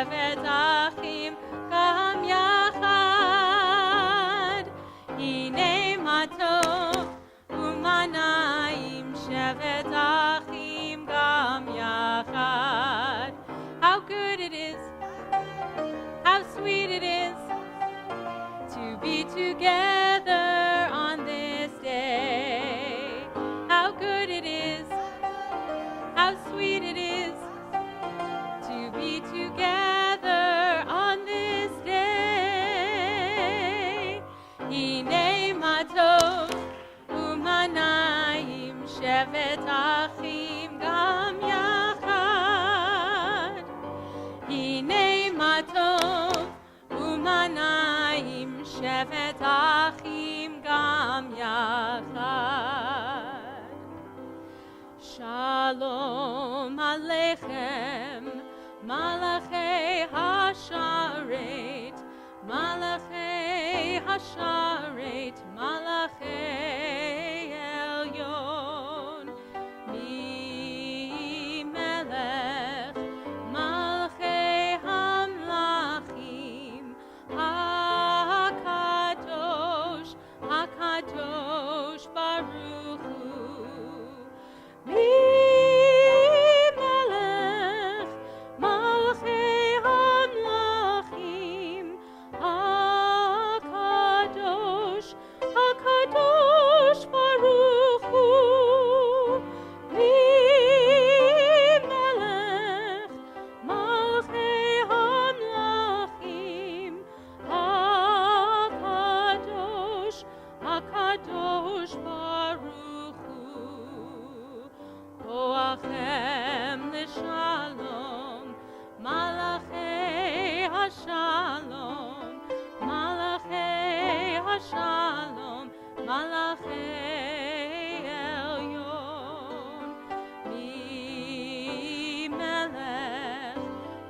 שבת אחים גם יחד. הנה מה טוב ומה נעים, שבת אחים גם יחד. How good it is, how sweet it is to be together on this day. How good it is, how sweet it is to be together on this day. Hine ma tov u'ma na'im, shevet achim gam yachad. Hine ma tov u'ma na'im, shevet achim gam yachad. Shalom Aleichem, Malachei Hasharet, Malachei Hasharet, Malachei Elyon, Mi Melech, Malchei Hamlachim, HaKadosh, HaKadosh Baruch Hu. Mi Melech, Malchei Hamlachim, HaKadosh, HaKadosh Baruch Hu. Mi Melech, Malchei Hamlachim, HaKadosh, HaKadosh Baruch Hu. Boachem l'shalom, Malachei Hashalom, Malachei Hashalom, Malachei Elyon, Mi Melech,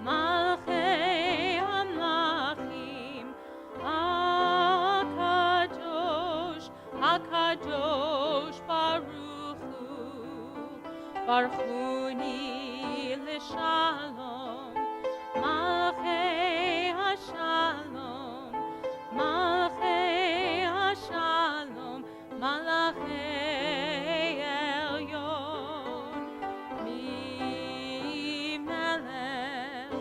Malchei Hamlachim, HaKadosh, HaKadosh Baruch Hu. Baruchuni l'shalom, Malchei Hashalom, Malchei Hashalom, Malachei Elyon, Mi Melech,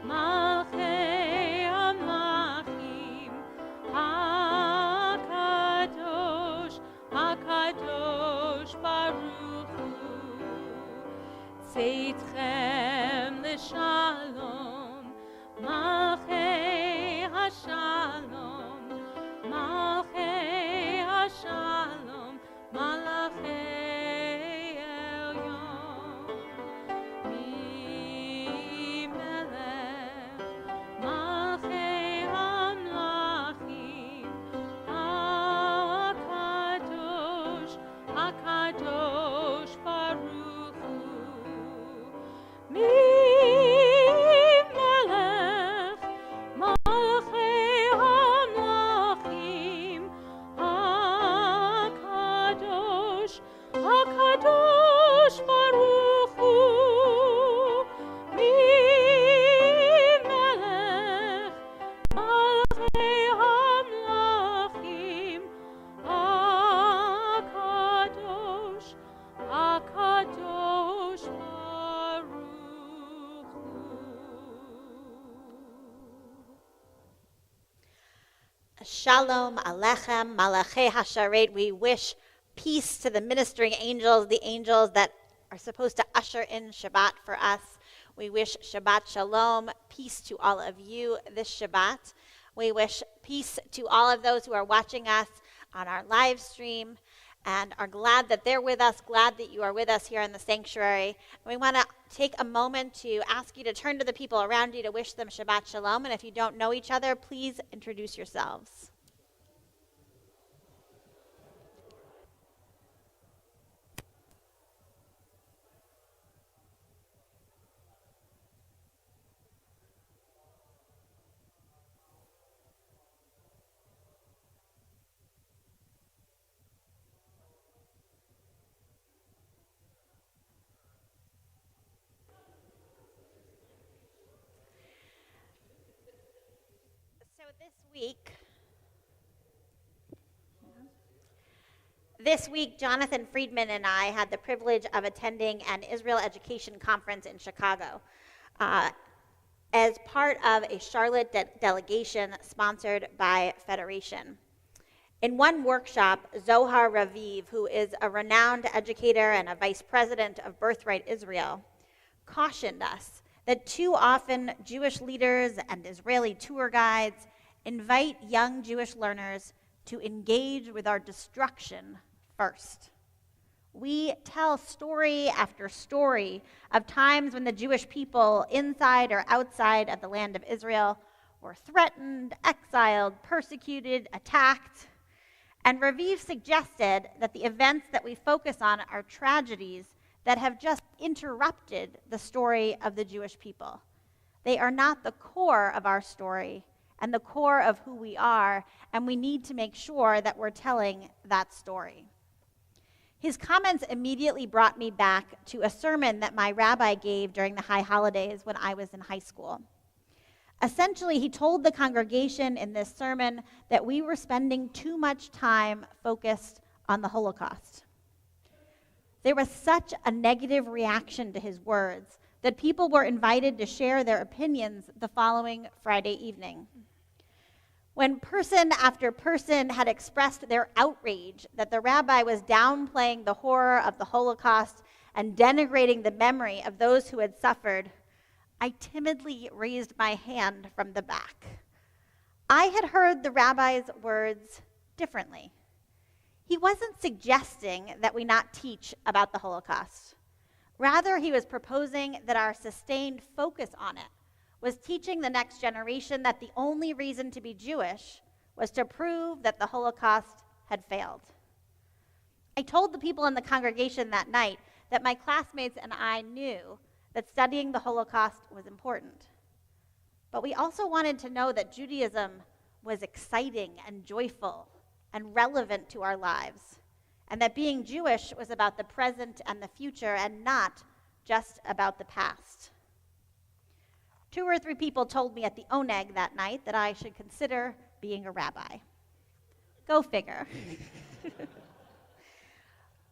Malchei Hamlachim, HaKadosh, HaKadosh Baruch Hu. Seitchem l'shalom, Malchei Hashalom, Malchei Hashalom, Malachei Elyon, Mi Melech, Malchei Hamlachim, HaKadosh, HaKadosh Baruch Hu. Mi Melech, Malchei Hamlachim, HaKadosh, HaKadosh Baruch Hu. Mi Melech, Malchei Hamlachim, HaKadosh, HaKadosh Baruch Hu. Shalom Alechem, Malachei Hasharet. We wish peace to the ministering angels, the angels that are supposed to usher in Shabbat for us. We wish Shabbat Shalom, peace to all of you this Shabbat. We wish peace to all of those who are watching us on our live stream and are glad that they're with us, glad that you are with us here in the sanctuary. We want to take a moment to ask you to turn to the people around you to wish them Shabbat Shalom. And if you don't know each other, please introduce yourselves. this week, Jonathan Friedman and I had the privilege of attending an Israel Education Conference in Chicago as part of a Charlotte delegation sponsored by Federation. In one workshop, Zohar Raviv, who is a renowned educator and a vice president of Birthright Israel, cautioned us that too often Jewish leaders and Israeli tour guides invite young Jewish learners to engage with our destruction first. We tell story after story of times when the Jewish people inside or outside of the land of Israel were threatened, exiled, persecuted, attacked. And Raviv suggested that the events that we focus on are tragedies that have just interrupted the story of the Jewish people. They are not the core of our story and the core of who we are, and we need to make sure that we're telling that story. His comments immediately brought me back to a sermon that my rabbi gave during the high holidays when I was in high school. Essentially, he told the congregation in this sermon that we were spending too much time focused on the Holocaust. There was such a negative reaction to his words that people were invited to share their opinions the following Friday evening. When person after person had expressed their outrage that the rabbi was downplaying the horror of the Holocaust and denigrating the memory of those who had suffered, I timidly raised my hand from the back. I had heard the rabbi's words differently. He wasn't suggesting that we not teach about the Holocaust. Rather, he was proposing that our sustained focus on it was teaching the next generation that the only reason to be Jewish was to prove that the Holocaust had failed. I told the people in the congregation that night that my classmates and I knew that studying the Holocaust was important. But we also wanted to know that Judaism was exciting and joyful and relevant to our lives, and that being Jewish was about the present and the future and not just about the past. 2 or 3 people told me at the Oneg that night that I should consider being a rabbi. Go figure.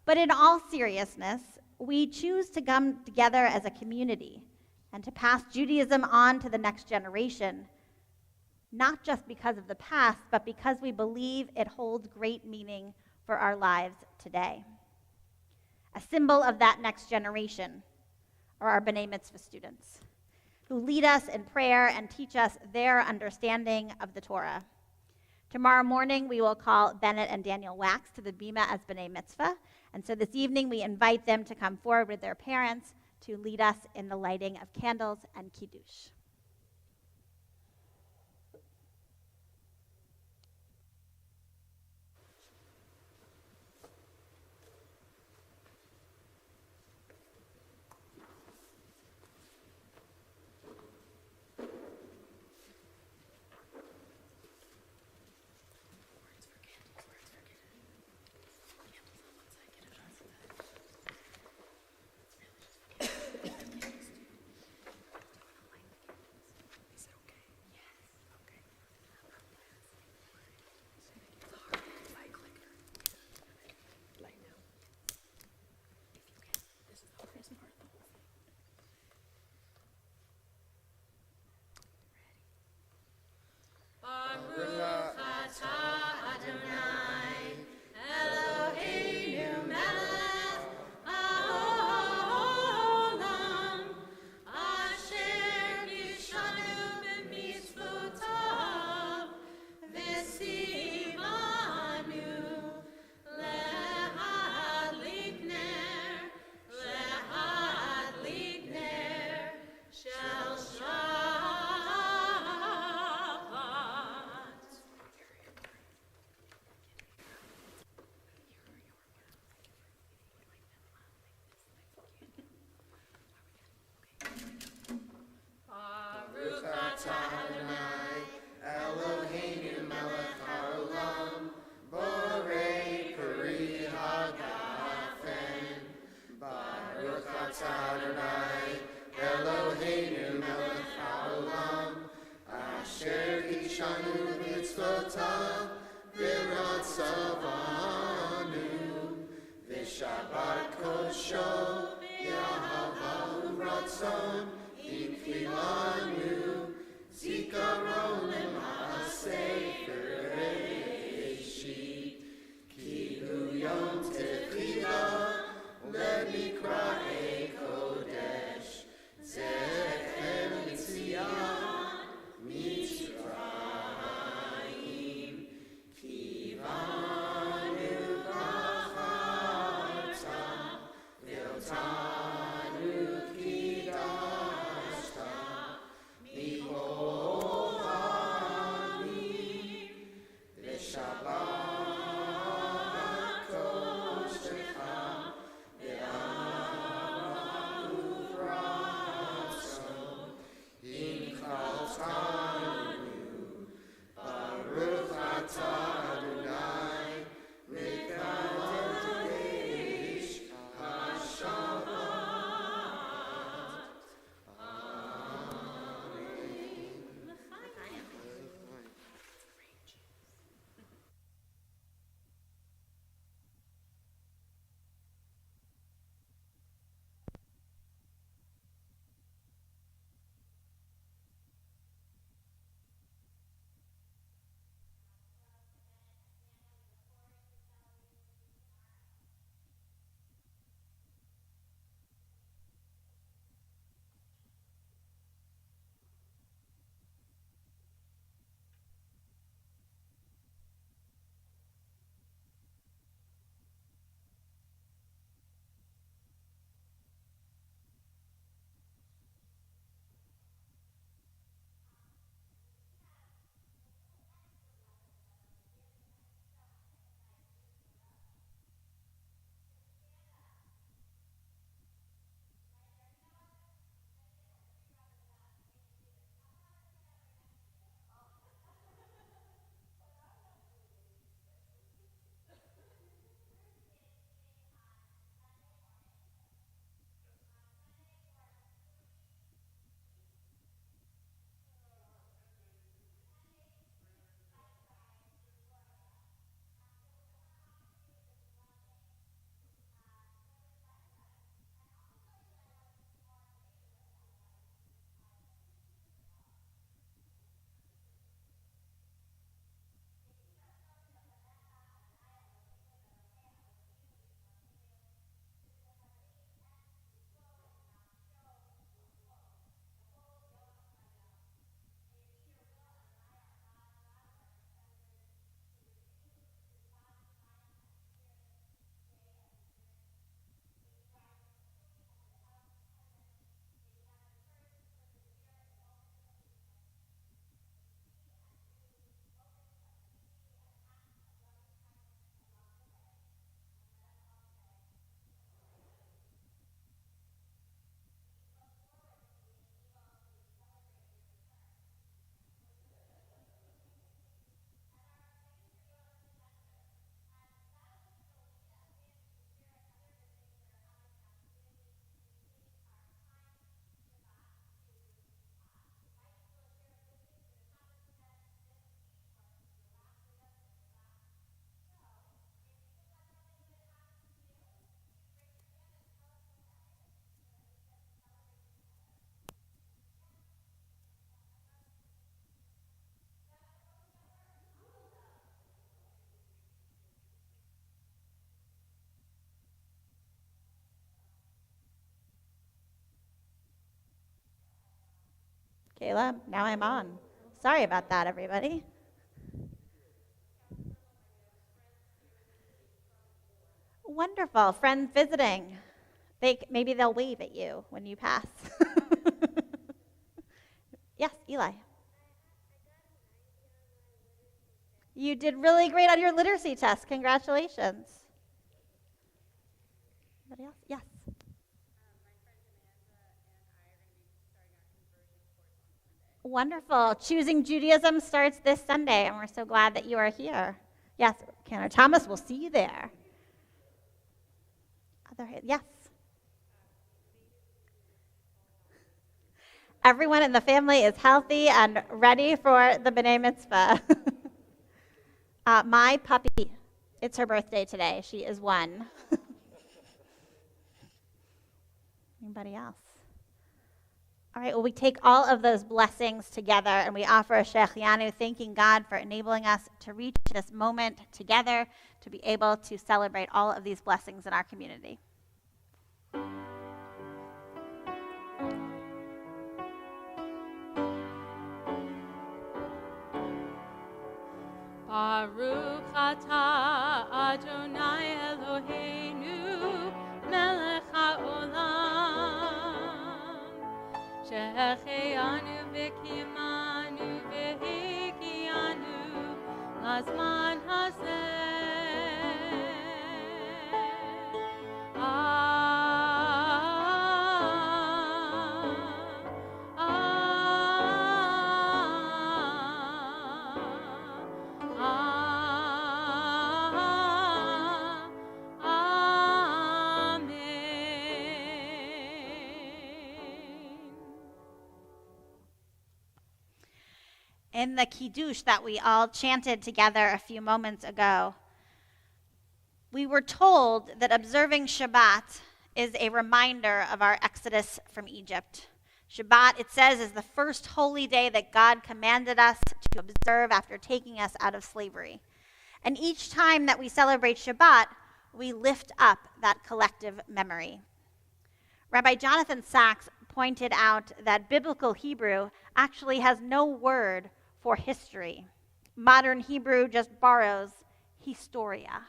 But in all seriousness, we choose to come together as a community and to pass Judaism on to the next generation, not just because of the past, but because we believe it holds great meaning for our lives today. A symbol of that next generation are our B'nai Mitzvah students, who lead us in prayer and teach us their understanding of the Torah. Tomorrow morning, we will call Bennett and Daniel Wax to the Bima as B'nai Mitzvah, and so this evening we invite them to come forward with their parents to lead us in the lighting of candles and Kiddush. mitzvotav v'ratzavanu v'shabbat kosho yahavahu ratzon iklimanu zikaron l'maaseh bereshit kilu yom tefillah lemikra'ei kodesh zecher mitzion mitzrayim kivanu b'charta v'otanu kidashta mikol ha'amim v'shabbat koshecha v'ahavu ratzon inchaltanu baruch atah Adonai mekadesh hashabbat. Kayla, now I'm on. Sorry about that, everybody. Wonderful. Friends visiting. Maybe they'll wave at you when you pass. Yes, Eli. You did really great on your literacy test. Congratulations. Anybody else? Yes. Wonderful. Choosing Judaism starts this Sunday, and we're so glad that you are here. Yes, Cantor Thomas, we'll see you there. Yes. Everyone in the family is healthy and ready for the B'nai Mitzvah. My puppy, it's her birthday today. She is 1. Anybody else? All right, well, we take all of those blessings together and we offer a Shechianu, thanking God for enabling us to reach this moment together to be able to celebrate all of these blessings in our community. Baruch atah Adonai Eloheinu melech haolam shehechianu v'kimanu v'higianu lazman hazeh. In the Kiddush that we all chanted together a few moments ago, we were told that observing Shabbat is a reminder of our exodus from Egypt. Shabbat, it says, is the first holy day that God commanded us to observe after taking us out of slavery. And each time that we celebrate Shabbat, we lift up that collective memory. Rabbi Jonathan Sachs pointed out that biblical Hebrew actually has no word for history. Modern Hebrew just borrows historia.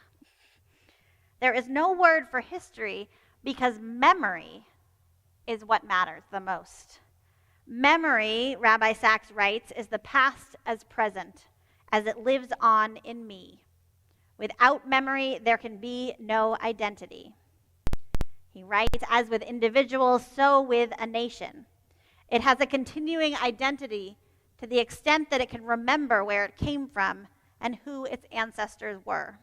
There is no word for history because memory is what matters the most. Memory, Rabbi Sachs writes, is the past as present, as it lives on in me. Without memory, there can be no identity. He writes, as with individuals, so with a nation. It has a continuing identity to the extent that it can remember where it came from and who its ancestors were.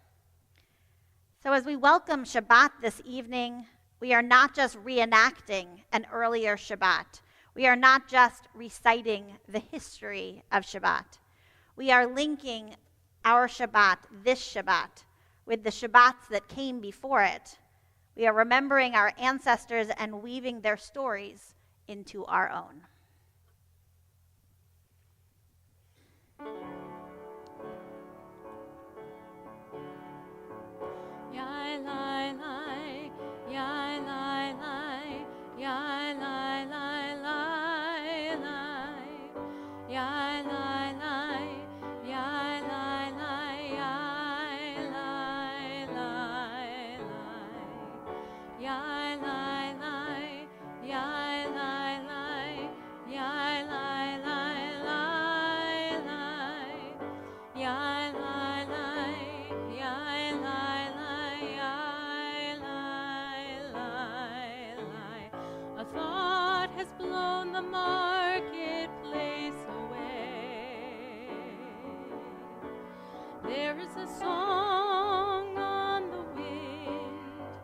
So as we welcome Shabbat this evening, we are not just reenacting an earlier Shabbat. We are not just reciting the history of Shabbat. We are linking our Shabbat, this Shabbat, with the Shabbats that came before it. We are remembering our ancestors and weaving their stories into our own. Yai lai lai, yai lai lai, yai lai lai lai lai, yai lai lai, yai lai lai, yai lai lai lai, yai lai lai, yai lai lai, yai lai lai lai lai, yai lai lai, yai lai lai, yai lai lai. A thought has blown the marketplace away. There is a song on the wind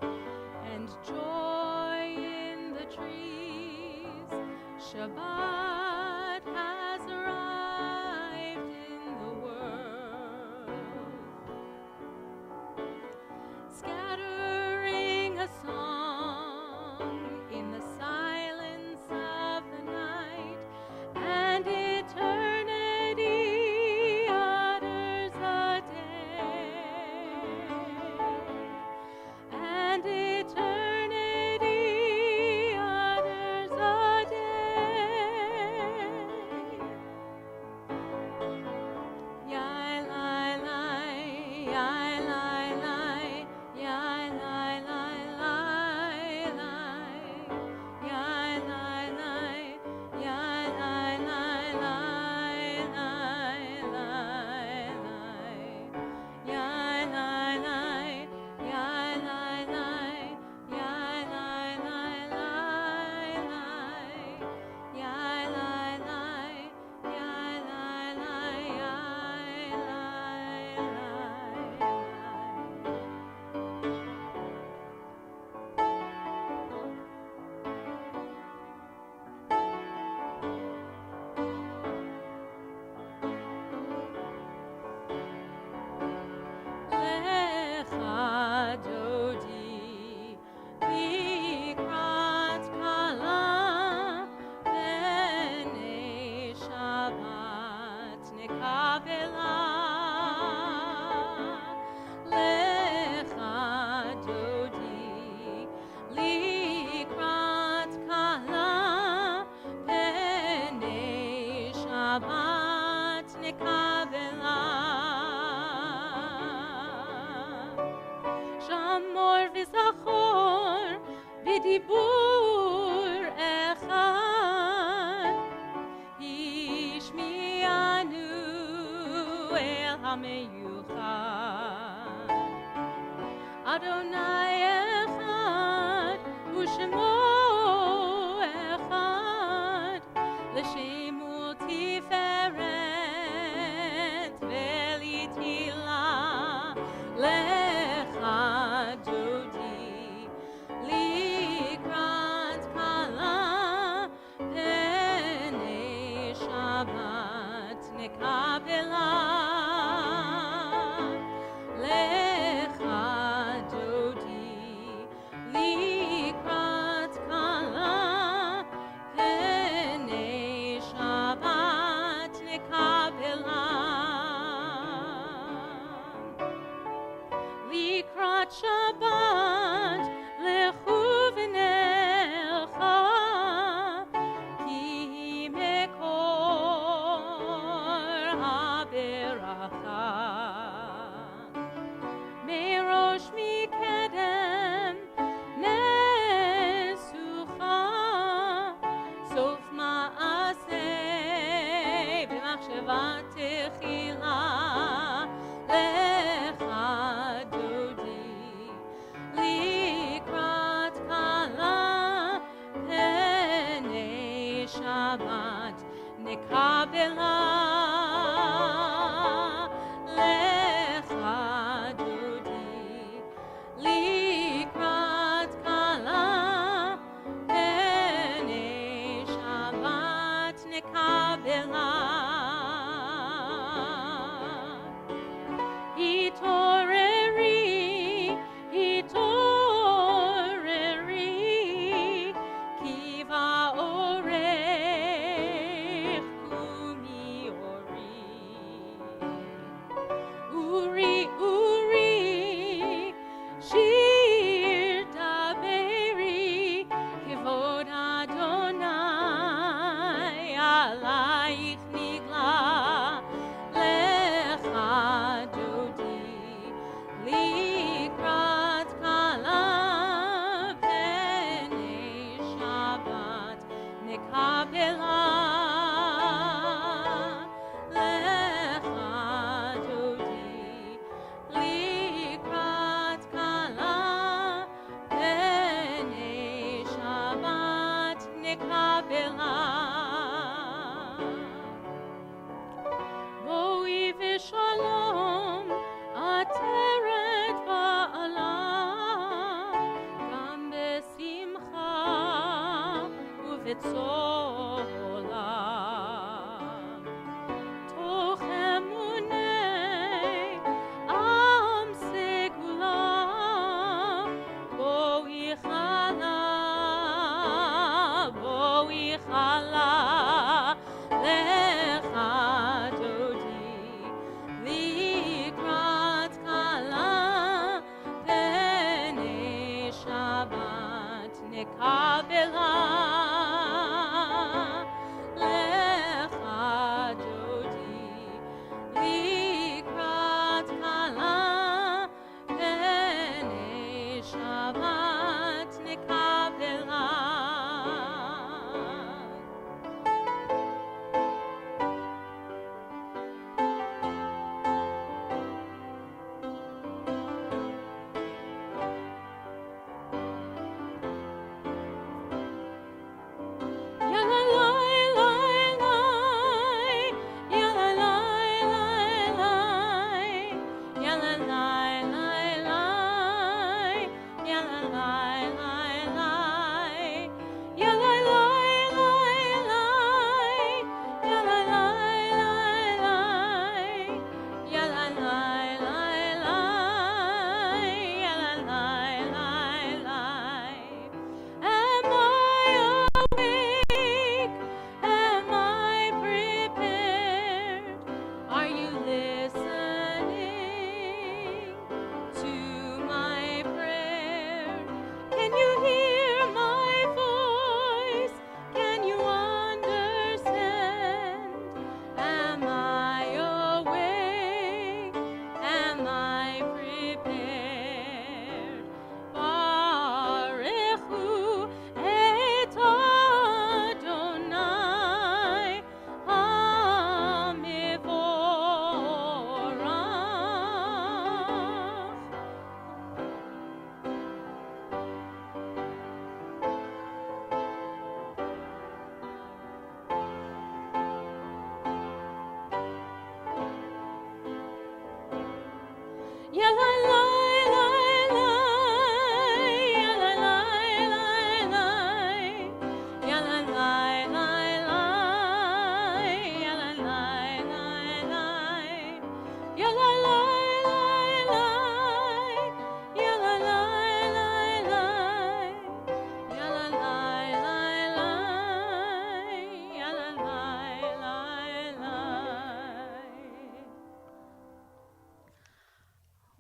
and joy in the trees. Shabbat has arrived in the world, scattering a song in the silence of the night, and eternity utters a day, and eternity utters a day. nekabela. Lecha dodi likrat kala penei Shabbat nekabela. Shamor v'zachor b'dibur echad Ishmianu el hameyuchad Adonai echad u'shemo echad l'shemu tiferet ve'litila lecha dodi likrat kala penei Shabbat nekabela. Lecha dodi likrat kala penei Shabbat nekabela. Likrat Shabbat lechu v'nelcha ki mekor haberacha merosh mikedem nesucha sof ma'aseh b'machshavat techila. Lecha dodi likrat kala penei Shabbat nekabela. Lecha dodi likrat kala penei Shabbat nekabela. Hitoreri, hitoreri, kiva orech kumi ori. Uri, uri, shir daberi, kivod Adonai alayich nigla. Lecha dodi likrat kala penei Shabbat nekabela. Lecha dodi likrat kala penei Shabbat nekabela. Boi v'shalom ateret ba'ala gam besimcha u'v'tzola toch emunei am segula boi chala lecha dodi likrat kala penei Shabbat nekabela.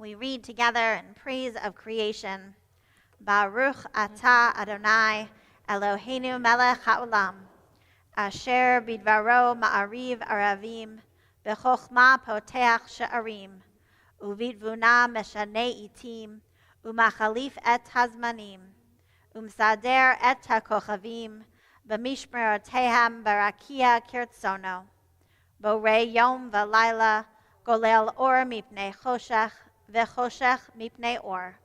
We read together in praise of creation. Baruch atah Adonai, Eloheinu melech haolam, asher bidvaro ma'ariv aravim, b'chokhmah poteach she'arim, uvitvuna meshanei itim, umachalif et hazmanim, umsader et hakochavim, b'mishmerotehem barakia kirtsono, borei yom v'layla, golel or mipnei choshech, v'choshech mipnei or,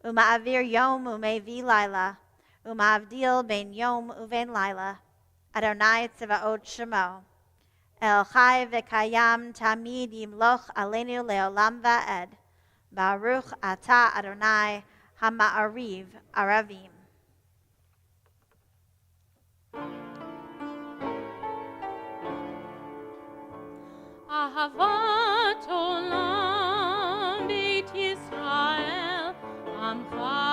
uma'avir yom umevi layla, uma'avdil ben yom uven layla, Adonai Tzevaot Shemo, El Chai v'Kayam Tamid Yimloch Aleinu Leolam Va'ed, Baruch Ata Adonai HaMa'ariv Aravim. Ahavat Olam Beit Yisrael Amcha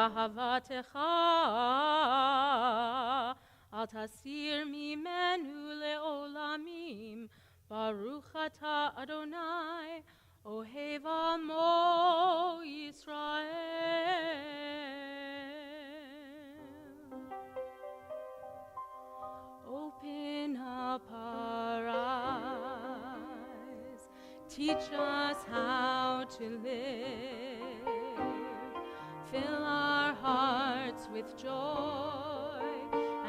Ahavatecha al tasir mimenu leolamim, Baruch ata Adonai ohev amo Yisrael. Open up our eyes, teach us how to live. Fill our hearts with joy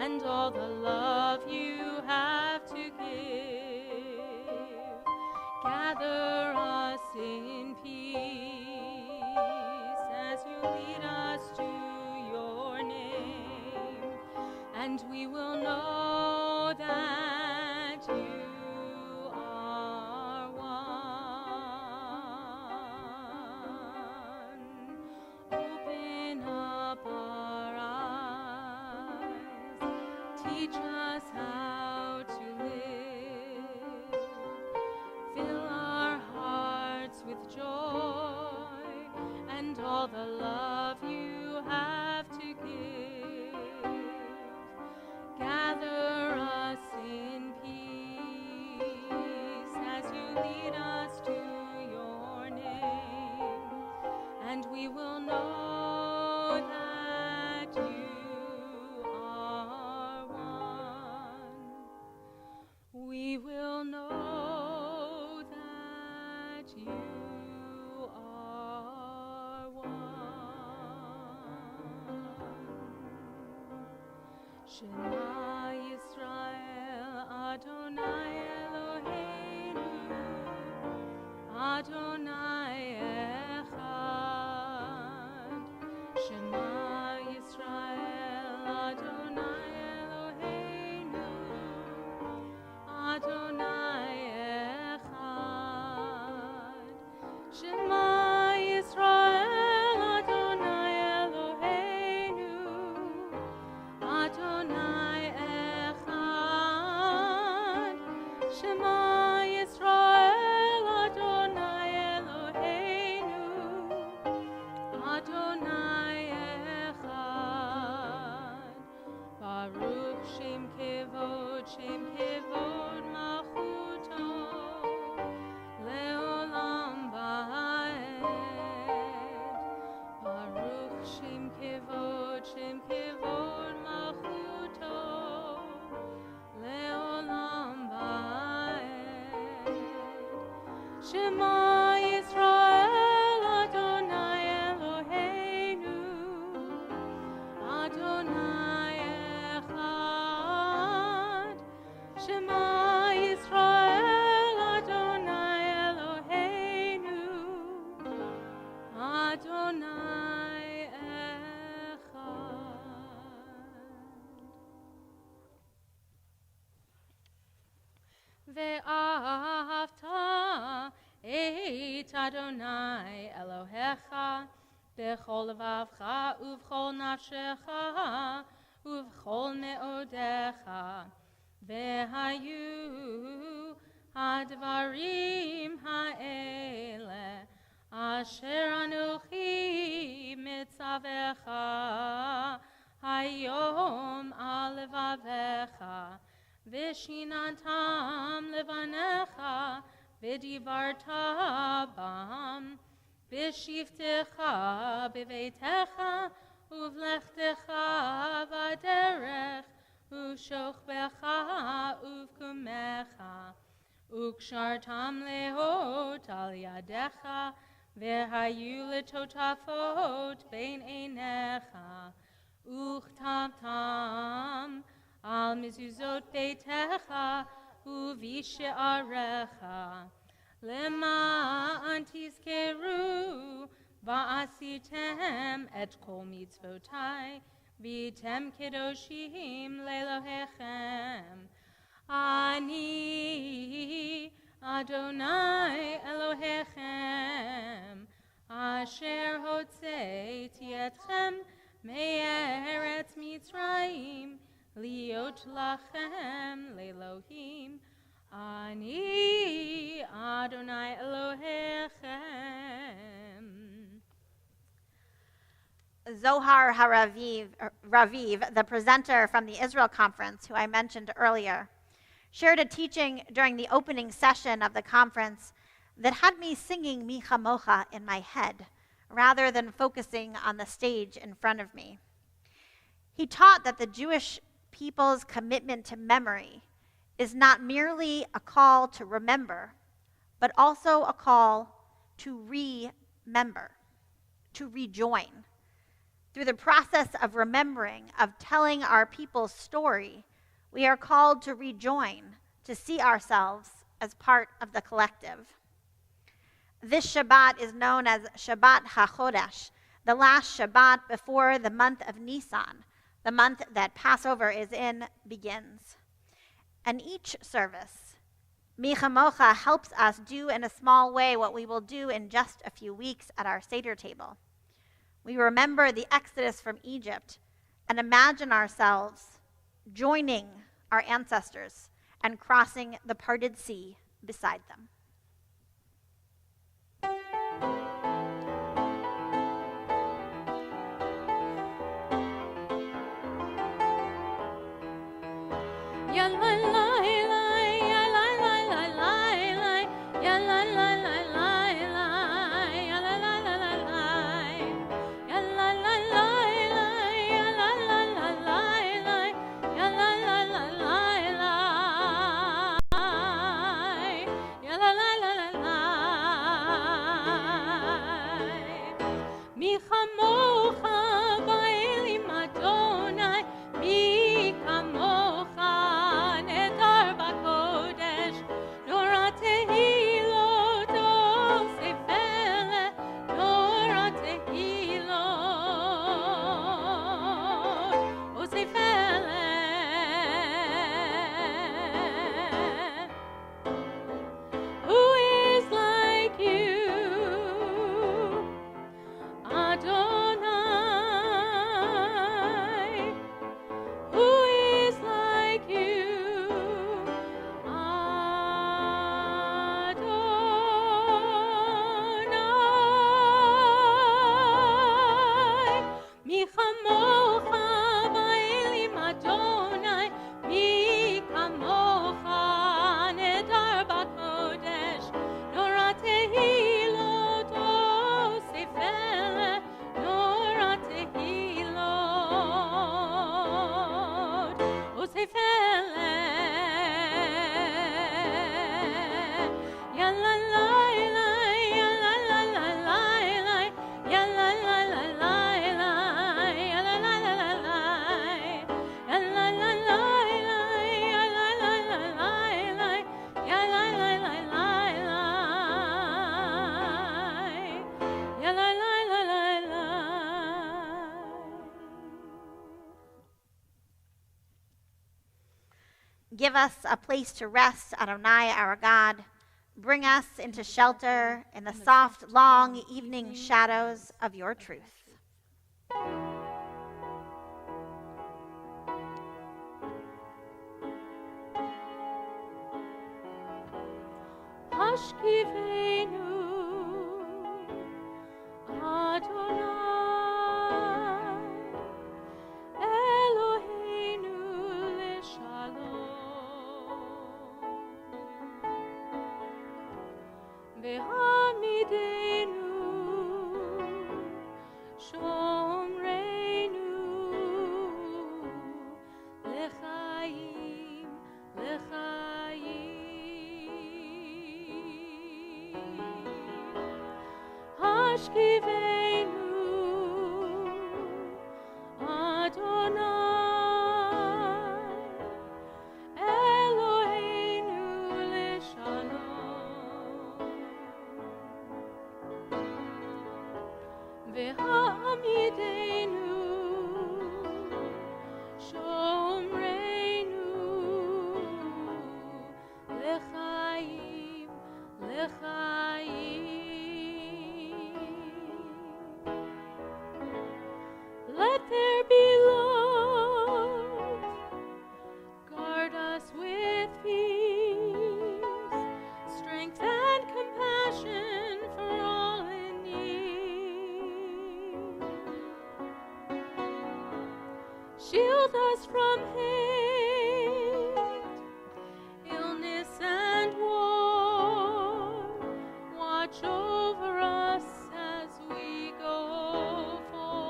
and all the love you have to give. Gather us in peace as you lead us to your name, and we will know that you are one. Open up our eyes, teach us how to live. Fill our hearts with joy and all the love you have to give. Gather us in peace as you lead us to your name, and we will know that you are one. We will know that you are one. Shema Yisrael Adonai Eloheinu Adonai Echad. Shema Yisrael Adonai Eloheinu Adonai Echad. Shema Yisrael Adonai Eloheinu Adonai Echad. Shema Yisrael Adonai Eloheinu Adonai Echad. Shema Yisrael Adonai Eloheinu Adonai Echad. Ve'ahavta et Adonai Elohecha b'chol levavcha uv'chol nafshecha uv'chol me'odecha ve'hayu hadvarim ha'ele asher anuchi mitzavecha hayom al levavecha Vishinantam levanecha, vidivarta bam, vishiftecha bevetecha, uvlechtecha vaderech, ushochbecha uvkumecha, ukshartam lehot al yadecha, vehayu letotafot bein einecha, uchtamtam, Al mezuzot beitecha uvishe'arecha lema antizkeru va'asitem et kol mitzvotai vitem kedoshim lelohechem ani Adonai Elohechem asher hotzeiti etchem me'eretz Mitzrayim Liot lachem lelohim, ani Adonai Elohechem. Zohar Raviv, the presenter from the Israel conference, who I mentioned earlier, shared a teaching during the opening session of the conference that had me singing Mi Chamocha in my head, rather than focusing on the stage in front of me. He taught that the Jewish people's commitment to memory is not merely a call to remember, but also a call to remember, to rejoin. Through the process of remembering, of telling our people's story, we are called to rejoin, to see ourselves as part of the collective. This Shabbat is known as Shabbat HaChodesh, the last Shabbat before the month of Nisan, the month that Passover is in, begins. And each service, Mi Chamocha, helps us do in a small way what we will do in just a few weeks at our Seder table. We remember the Exodus from Egypt and imagine ourselves joining our ancestors and crossing the parted sea beside them. La la la Give us a place to rest, Adonai, our God. Bring us into shelter in the soft, long evening shadows of your truth. Hashkivenu, Adonai, Eloheinu leshalom, Vehamidenu, Shomreinu, Lechaim, Lechaim. Hashkivenu, Adonai, Eloheinu leshalom, Vehamidenu, Shomreinu, Lechaim, Lechaim. Let there be love, guard us with peace, strength and compassion for all in need. Shield us from hate, illness and war. Watch over us as we go forth.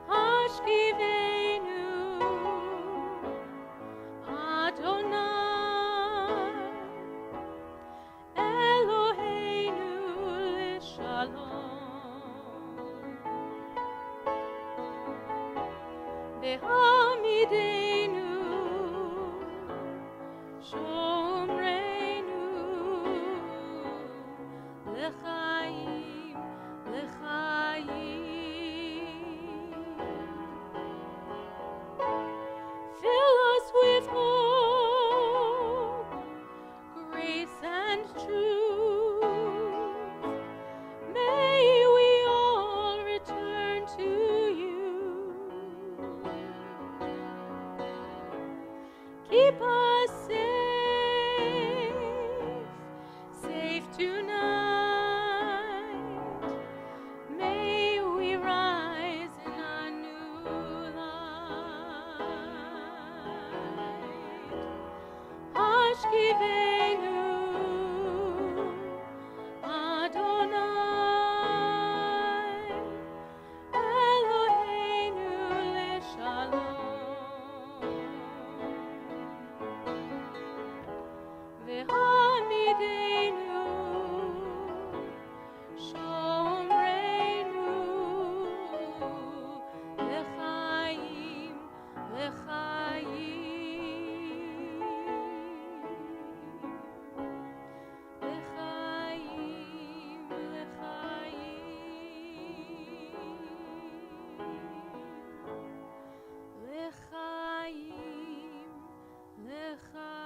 Hashkivenu, Adonai, Eloheinu leshalom, Vehamidenu, Shomreinu, Lechaim, Lechaim. Fill us with hope, grace and truth. May we all return to you. Keep us safe tonight. May we rise in a new light. Hashkivenu, Adonai, Eloheinu leshalom, Vehamidenu, Shomreinu, Lechaim, Lechaim. Lechaim, Lechaim, Lechaim.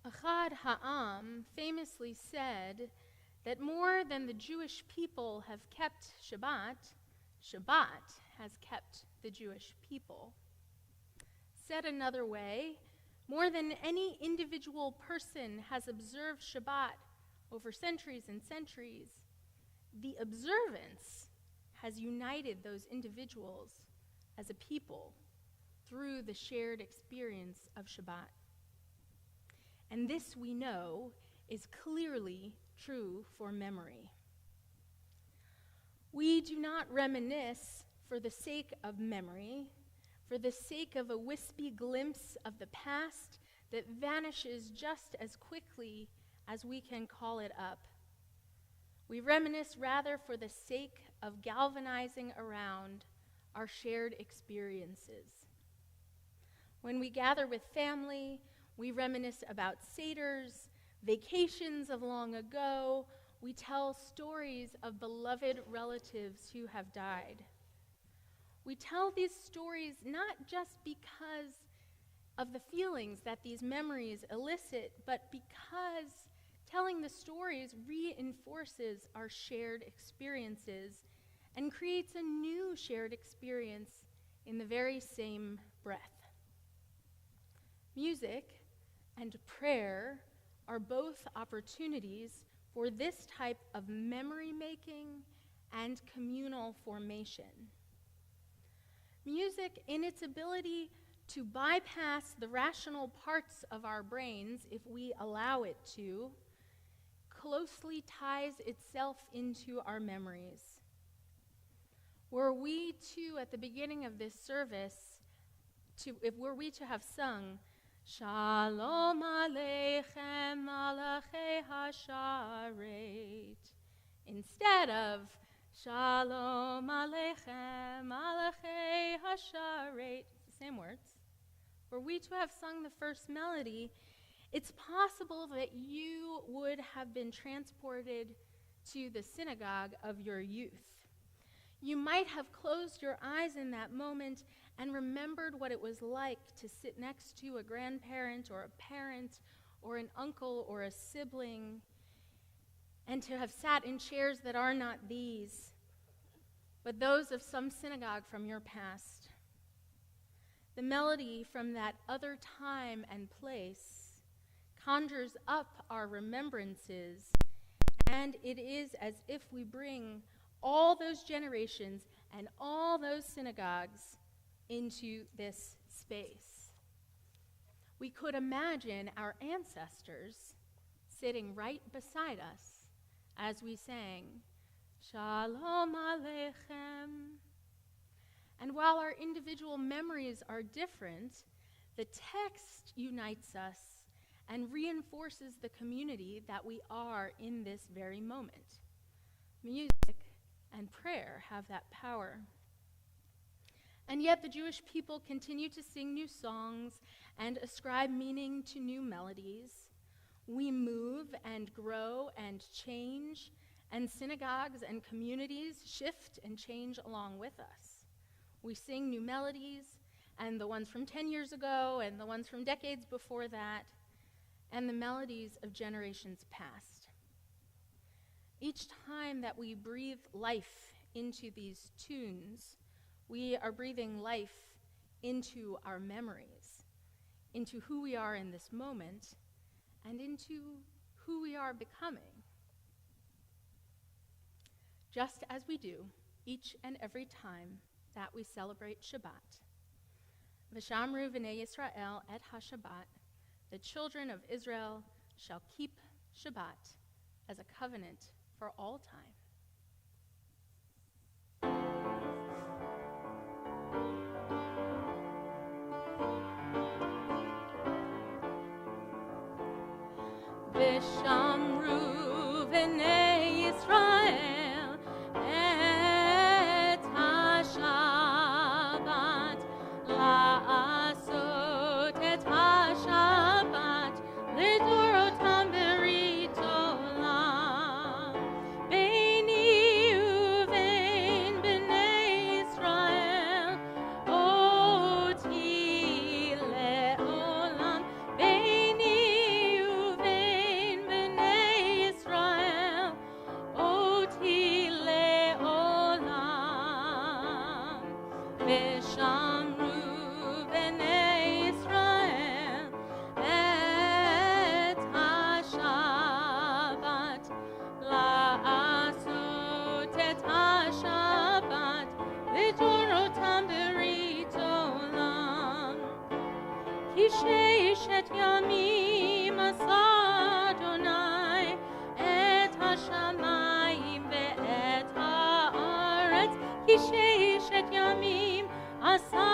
Achad Ha'am famously said that more than the Jewish people have kept Shabbat, Shabbat has kept the Jewish people. Said another way, more than any individual person has observed Shabbat over centuries and centuries, the observance has united those individuals as a people through the shared experience of Shabbat. And this, we know, is clearly true for memory. We do not reminisce for the sake of memory, for the sake of a wispy glimpse of the past that vanishes just as quickly as we can call it up. We reminisce rather for the sake of galvanizing around our shared experiences. When we gather with family, we reminisce about seders, vacations of long ago. We tell stories of beloved relatives who have died. We tell these stories not just because of the feelings that these memories elicit, but because telling the stories reinforces our shared experiences and creates a new shared experience in the very same breath. Music and prayer are both opportunities for this type of memory making and communal formation. Music, in its ability to bypass the rational parts of our brains, if we allow it to, closely ties itself into our memories. Were we to, at the beginning of this service, were we to have sung, Shalom Aleichem Malachei HaSharet, instead of Shalom Aleichem Malachei HaSharet, it's the same words, were we to have sung the first melody, it's possible that you would have been transported to the synagogue of your youth. You might have closed your eyes in that moment and remembered what it was like to sit next to a grandparent or a parent or an uncle or a sibling, and to have sat in chairs that are not these, but those of some synagogue from your past. The melody from that other time and place conjures up our remembrances, and it is as if we bring all those generations and all those synagogues into this space. We could imagine our ancestors sitting right beside us as we sang, Shalom Aleichem. And while our individual memories are different, the text unites us and reinforces the community that we are in this very moment. Music and prayer have that power. And yet the Jewish people continue to sing new songs and ascribe meaning to new melodies. We move and grow and change, and synagogues and communities shift and change along with us. We sing new melodies, and the ones from 10 years ago, and the ones from decades before that, and the melodies of generations past. Each time that we breathe life into these tunes, we are breathing life into our memories, into who we are in this moment, and into who we are becoming. Just as we do each and every time that we celebrate Shabbat. V'shamru v'nei Yisrael et HaShabbat, the children of Israel shall keep Shabbat as a covenant for all time. V'shamru v'nei Yisrael et HaShabbat la'asot et HaShabbat lidorotam berit olam beini uvein b'nei Yisrael oti le'olam beini uvein b'nei Yisrael oti le'olam v'shamru b'nei Yisrael et HaShabbat la'asot et HaShabbat lidorotam berit olam כי ששת ימים עשה אדוני את השמיים ואת הארץ כי ששת ימים עשה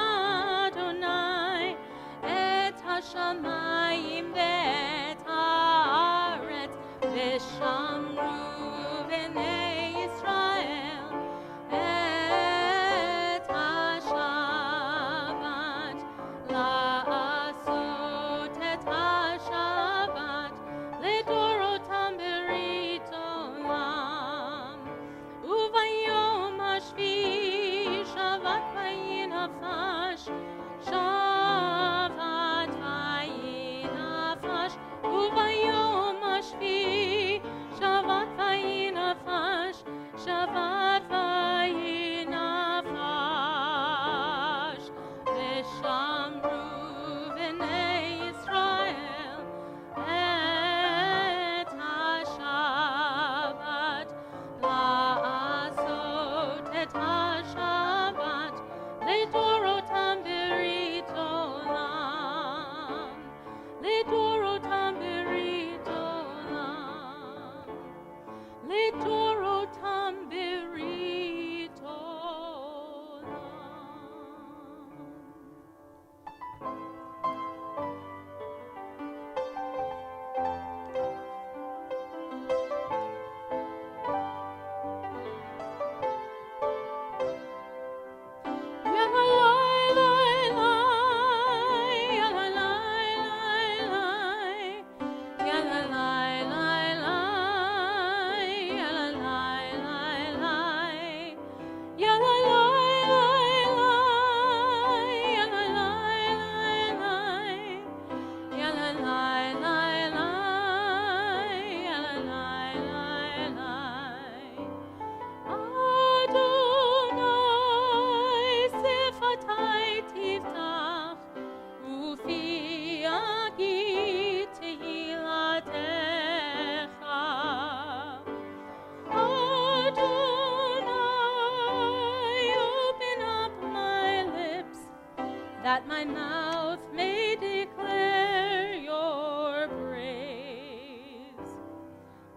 that my mouth may declare your praise.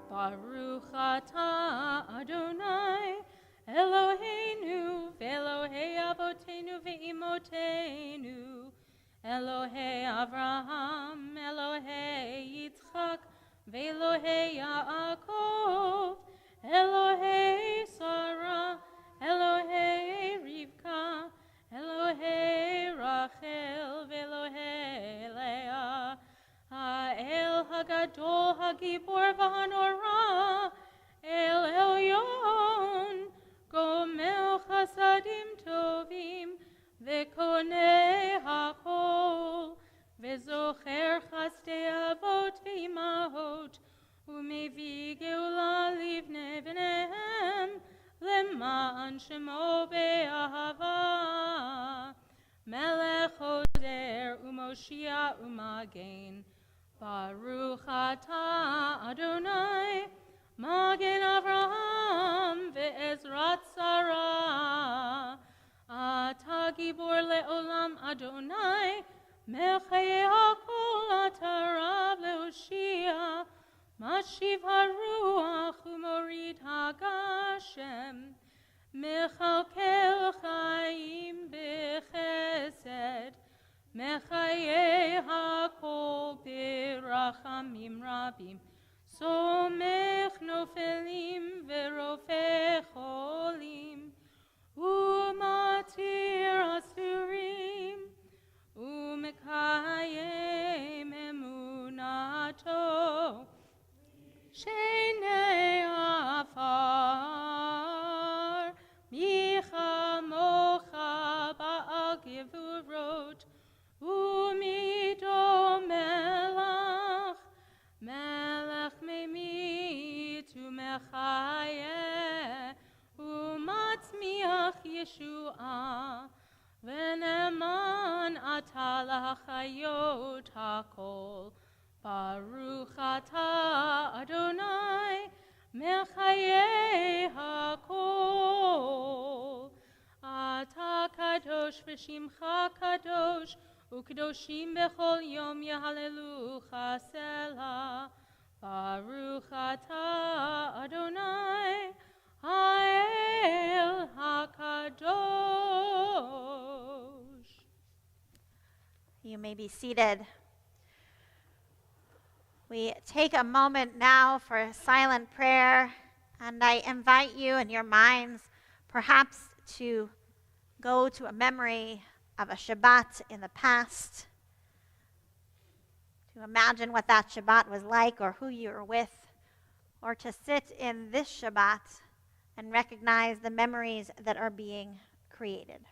Baruch atah Adonai, Eloheinu, ve'Elohei avotenu ve'imotenu, Elohei Avraham, Elohei Yitzchak, ve'Elohei Yaakov, Elohei Sarah, Elohei Rivka, Elohei Rachel, ve'Elohei Leah, El Hagadol Hagibor v'Hanorah, El Elyon, Gomel Chasadim Tovim, Ve'konei Hakol, Ve'zocher Chasdei Avot ve'imahot, Umevi Geula livnei b'neihem, Lema'an Shemo be'ahava, Melech Hoder u'Moshia u'Magen, Baruch atah Adonai, Magen Avraham ve'Ezrat Sarah, Atah Gibor le'olam Adonai, Mechayei hakol atah Rav le'Hoshia, Mashiv haruach u'morid hagashem, Mechalkel chaim b'chesed, Mechayei hakol b'rachamim rabim, Somech nofelim ve'rofeh cholim, Umatir asurim, Umekayem emunato, Shenei afar, Micha mocha ba'al gevurot, Umido melach, Melech memit umechayeh, Umatzmiach Yeshua, V'neman atah l'chayot hakol, Baruch atah Adonai, Mechayei hakol. Atah kadosh v'shimcha kadosh, U'kadoshim b'chol yom yahalelucha selah. Baruch atah Adonai, Ha'el HaKadosh. You may be seated. We take a moment now for a silent prayer, and I invite you in your minds perhaps to go to a memory of a Shabbat in the past, to imagine what that Shabbat was like or who you were with, or to sit in this Shabbat and recognize the memories that are being created.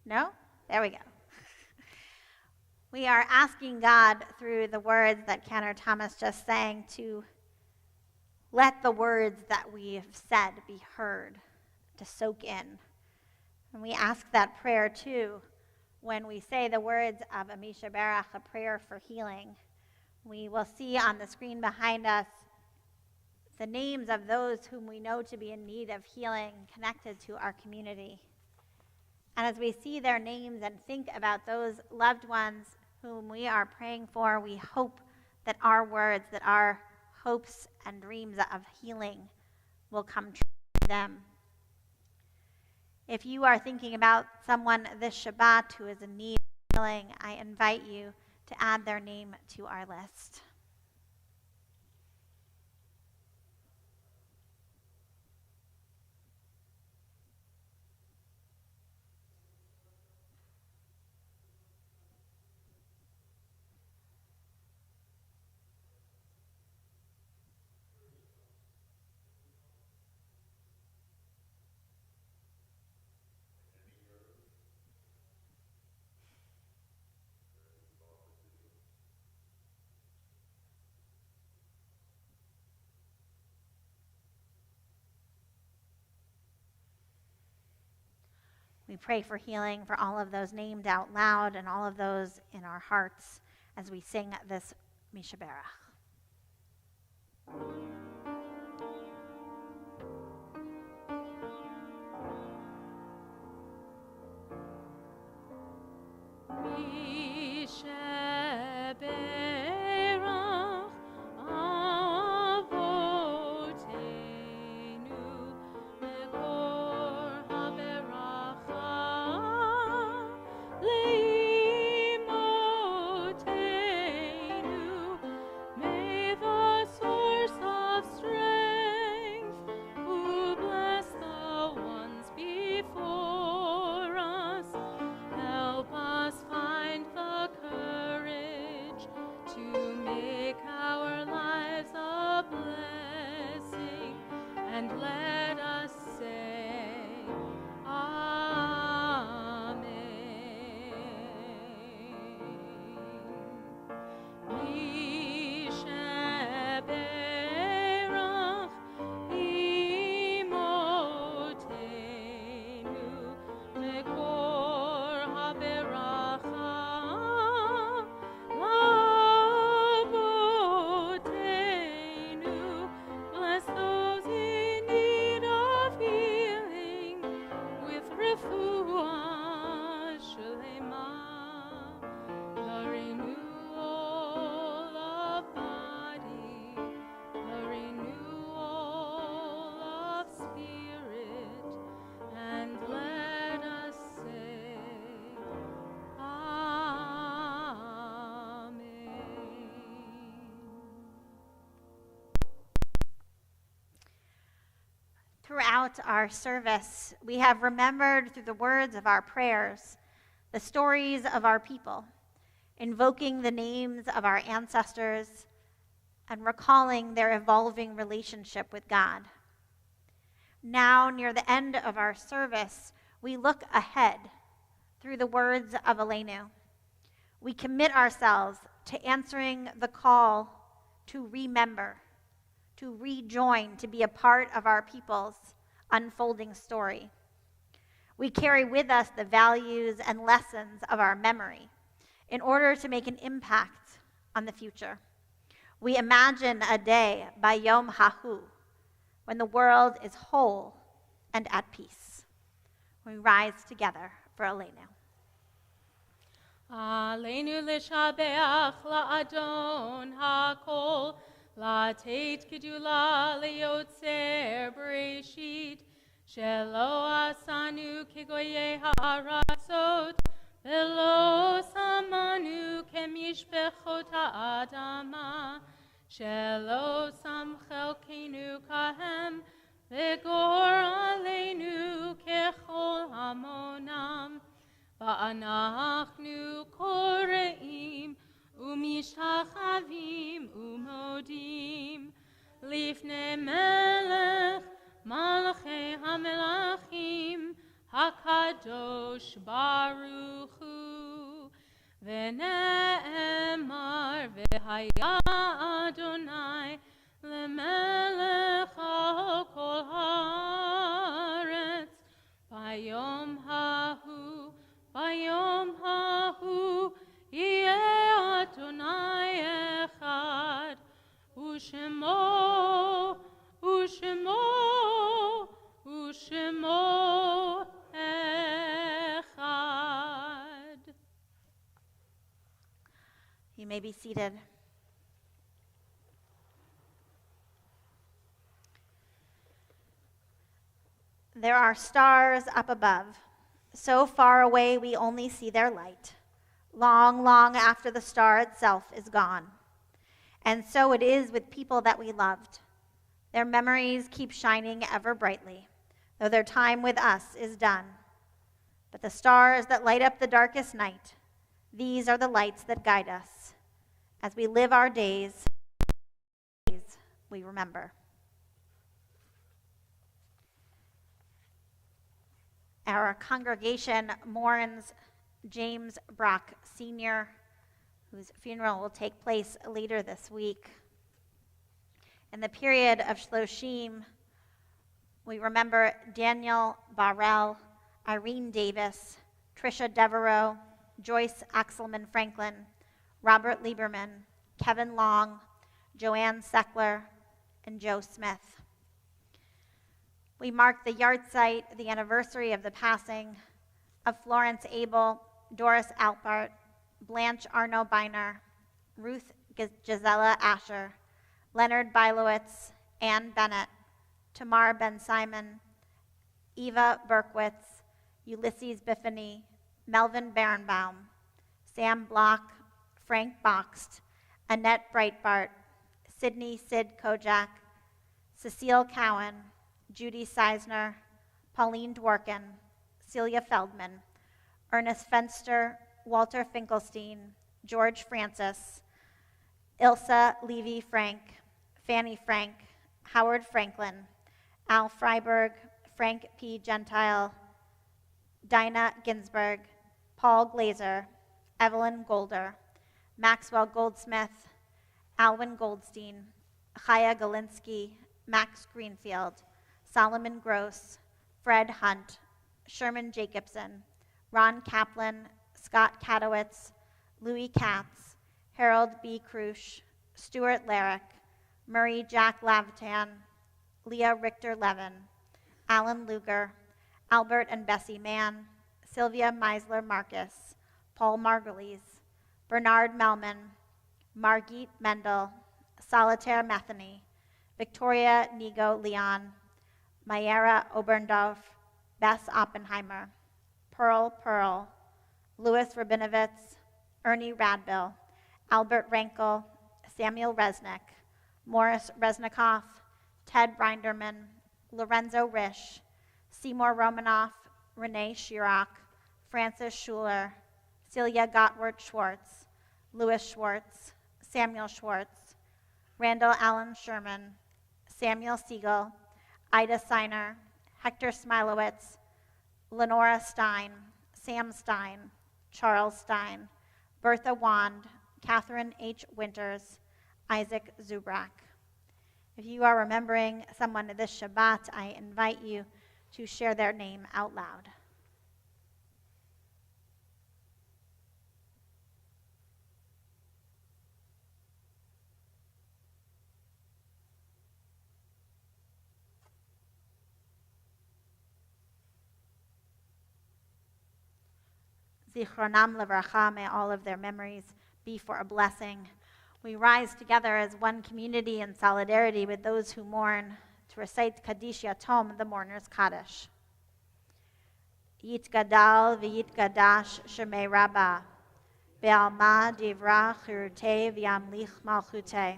No? There we go. We are asking God through the words that Ken or Thomas just sang to let the words that we have said be heard, to soak in. And we ask that prayer too when we say the words of Amisha Barach, a prayer for healing. We will see on the screen behind us the names of those whom we know to be in need of healing connected to our community. And as we see their names and think about those loved ones whom we are praying for, we hope that our words, that our hopes and dreams of healing will come true to them. If you are thinking about someone this Shabbat who is in need of healing, I invite you to add their name to our list. We pray for healing for all of those named out loud and all of those in our hearts as we sing this Mishaberach. Throughout our service, we have remembered through the words of our prayers the stories of our people, invoking the names of our ancestors and recalling their evolving relationship with God. Now, near the end of our service, we look ahead through the words of Aleinu. We commit ourselves to answering the call to remember, to rejoin, to be a part of our people's unfolding story. We carry with us the values and lessons of our memory in order to make an impact on the future. We imagine a day by Yom Hahu when the world is whole and at peace. We rise together for Aleinu. Aleinu l'shabeach la'adon ha'kol, לתת גדולה ליוצר בראשית, שלא עשנו כגויי הארצות, ולא שמנו כמשפחות האדמה, שלא שם חלקנו כהם, וגור עלינו ככל המונם, ואנחנו קוראים ומשתחווים ומודים לפני מלך מלכי המלכים, HaKadosh Baruch Hu, V'ne'emar v'haya Adonai lemelech kol haaretz, Bayom hahu, yeh Adonai echad, Ushemo echad. You may be seated. There are stars up above. So far away we only see their light, long, long after the star itself is gone. And so it is with people that we loved. Their memories keep shining ever brightly, though their time with us is done. But the stars that light up the darkest night, these are the lights that guide us. As we live our days, we remember. Our congregation mourns James Brock Sr., whose funeral will take place later this week. In the period of Shloshim, we remember Daniel Barrell, Irene Davis, Tricia Devereaux, Joyce Axelman Franklin, Robert Lieberman, Kevin Long, Joanne Seckler, and Joe Smith. We mark the yahrzeit, the anniversary of the passing of Florence Abel, Doris Alpart, Blanche Arno Biner, Ruth Gisela Asher, Leonard Bilowitz, Ann Bennett, Tamar Ben-Simon, Eva Berkowitz, Ulysses Biffany, Melvin Berenbaum, Sam Block, Frank Boxt, Annette Breitbart, Sydney Sid Kojak, Cecile Cowan, Judy Seisner, Pauline Dworkin, Celia Feldman, Ernest Fenster, Walter Finkelstein, George Francis, Ilsa Levy Frank, Fanny Frank, Howard Franklin, Al Freiberg, Frank P. Gentile, Dinah Ginsburg, Paul Glazer, Evelyn Golder, Maxwell Goldsmith, Alwyn Goldstein, Chaya Galinsky, Max Greenfield, Solomon Gross, Fred Hunt, Sherman Jacobson, Ron Kaplan, Scott Katowitz, Louis Katz, Harold B. Krusch, Stuart Larrick, Murray Jack Lavitan, Leah Richter Levin, Alan Luger, Albert and Bessie Mann, Sylvia Meisler Marcus, Paul Margulies, Bernard Melman, Margit Mendel, Solitaire Metheny, Victoria Nigo Leon, Mayera Oberndorf, Bess Oppenheimer, Pearl, Louis Rabinowitz, Ernie Radbill, Albert Rankel, Samuel Resnick, Morris Resnikoff, Ted Brinderman, Lorenzo Risch, Seymour Romanoff, Renee Schirach, Francis Schuler, Celia Gottwert Schwartz, Louis Schwartz, Samuel Schwartz, Randall Allen Sherman, Samuel Siegel, Ida Seiner, Hector Smilowitz, Lenora Stein, Sam Stein, Charles Stein, Bertha Wand, Catherine H. Winters, Isaac Zubrak. If you are remembering someone this Shabbat, I invite you to share their name out loud. Zichronam levracha, may all of their memories be for a blessing. We rise together as one community in solidarity with those who mourn to recite Kaddish Yatom, the mourner's Kaddish. Yitgadal v'yitgadash shemei Rabbah, be'alma divra chirutei v'yamlich malchutei,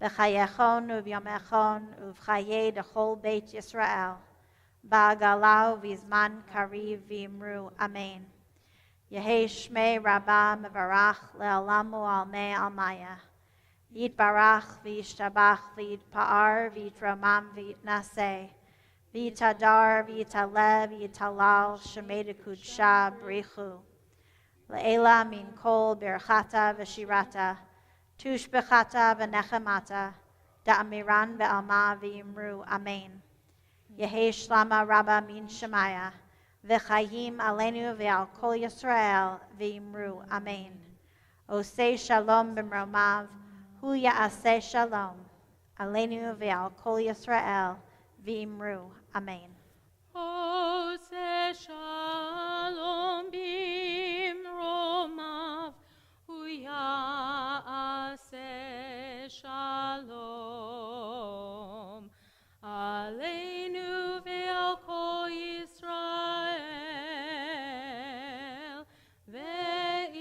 v'chayechon u'vyomechon u'v'chayei dechol beit Yisrael, ba'agalau v'zman kariv v'imru, Amen. Yehei Shmei Rabbah Mevarach Le'alamu Almei Almaya. Yitbarach v'yishtabach v'yitpa'ar v'yitromam v'yitnaseh. V'yitadar, v'yitalev, v'yitalal, shemei kudsha brichu. Le'ela min kol birchata v'shirata, tushbechata v'nechemata, da'amiran ve'alma v'yimru, amen. Yehi shlama rabba min shemaya, v'chayim alenu ve'al kol Yisrael, v'yimru, amen. Osei shalom b'mromav, hu ya'aseh shalom, alenu ve'al kol Yisrael, v'yimru, amen. Ose shalom bimromav, huyase shalom. Aleinu ve'al kol Yisrael, ve'imiru,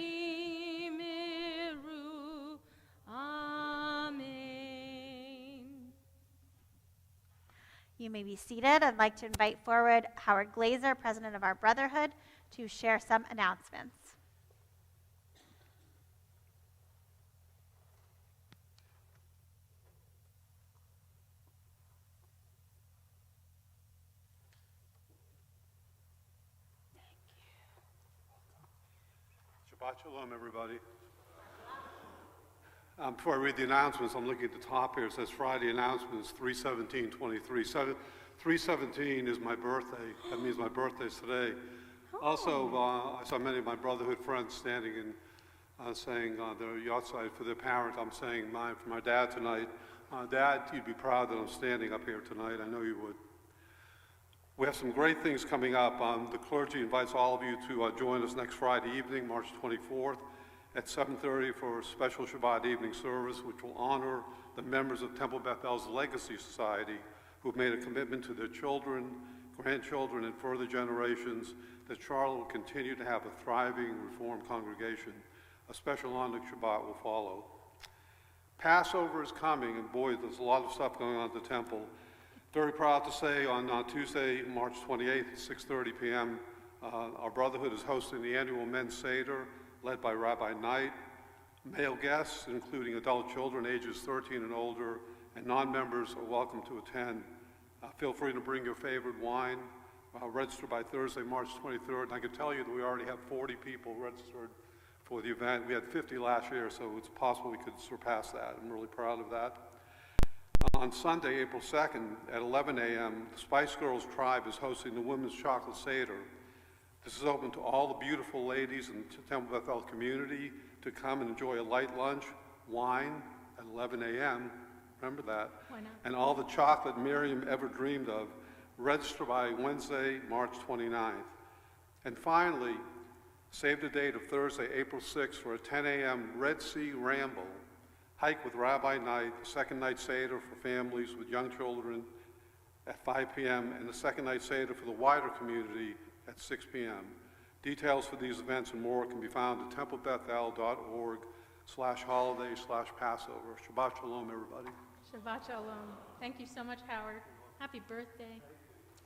amen. You may be seated. I'd like to invite forward Howard Glazer, president of our Brotherhood, to share some announcements. Shabbat Shalom, everybody. Before I read the announcements, I'm looking at the top here. It says Friday announcements, 3/17/23. 3/17 is my birthday. That means my birthday's today. Also, I saw many of my Brotherhood friends standing and saying their yahrzeit for their parent. I'm saying mine for my dad tonight. Dad, you'd be proud that I'm standing up here tonight. I know you would. We have some great things coming up. The clergy invites all of you to join us next Friday evening, March 24th, at 7:30 for a special Shabbat Evening Service, which will honor the members of Temple Bethel's Legacy Society who have made a commitment to their children, grandchildren, and further generations that Charlotte will continue to have a thriving Reformed congregation. A special honor Shabbat will follow. Passover is coming, and boy, there's a lot of stuff going on at the temple. Very proud to say on Tuesday, March 28th at 6:30 p.m., our Brotherhood is hosting the annual Men's Seder, led by Rabbi Knight. Male guests, including adult children ages 13 and older, and non-members are welcome to attend. Feel free to bring your favorite wine. Register by Thursday, March 23rd. And I can tell you that we already have 40 people registered for the event. We had 50 last year, so it's possible we could surpass that. I'm really proud of that. On Sunday, April 2nd at 11 a.m., the Spice Girls Tribe is hosting the Women's Chocolate Seder. This is open to all the beautiful ladies in the Temple Bethel community to come and enjoy a light lunch, wine at 11 a.m., remember that, Why not? and all the chocolate Miriam ever dreamed of. Register by Wednesday, March 29th. And finally, save the date of Thursday, April 6th for a 10 a.m. Red Sea Ramble. Hike with Rabbi Knight, the second night Seder for families with young children at 5 p.m., and the second night Seder for the wider community at 6 p.m. Details for these events and more can be found at templebethel.org/holiday/Passover. Shabbat Shalom, everybody. Shabbat Shalom. Thank you so much, Howard. Happy birthday.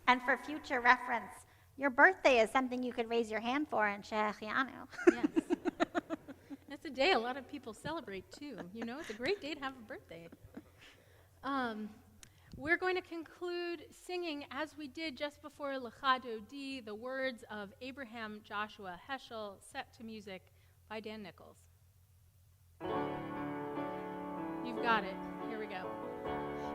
And for future reference, your birthday is something you could raise your hand for in Shehechianu. Yes. That's a day a lot of people celebrate, too. You know, it's a great day to have a birthday. We're going to conclude singing, as we did just before Lecha Dodi, the words of Abraham Joshua Heschel, set to music by Dan Nichols. You've got it. Here we go.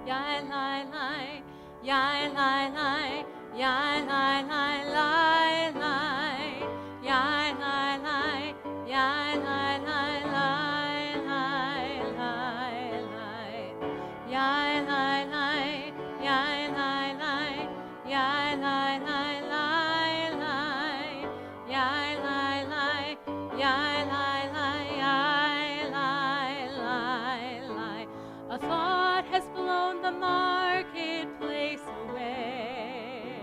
Yai lai lai, yai lai lai, yai lai lai lai lai, yai lai lai, yai lai lai lai lai lai lai, yai lai lai, yai lai lai, yai lai lai lai lai, yai lai lai, yai lai lai, yai lai lai lai. A thought has blown the marketplace away.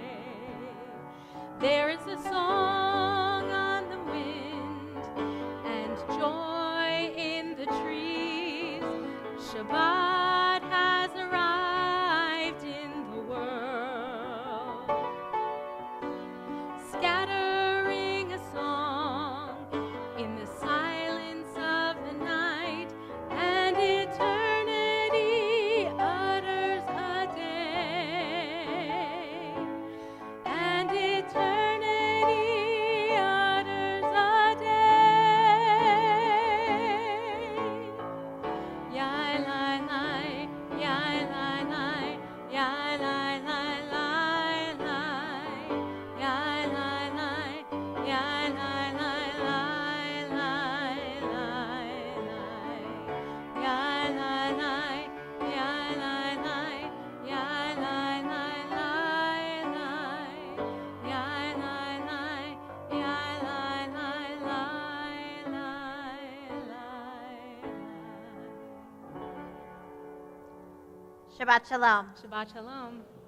There is a song on the wind and joy in the trees. Shabbat has arrived in the world, scattering a song in the silence of the night, and eternity utters a day. Shabbat Shalom. Shabbat Shalom.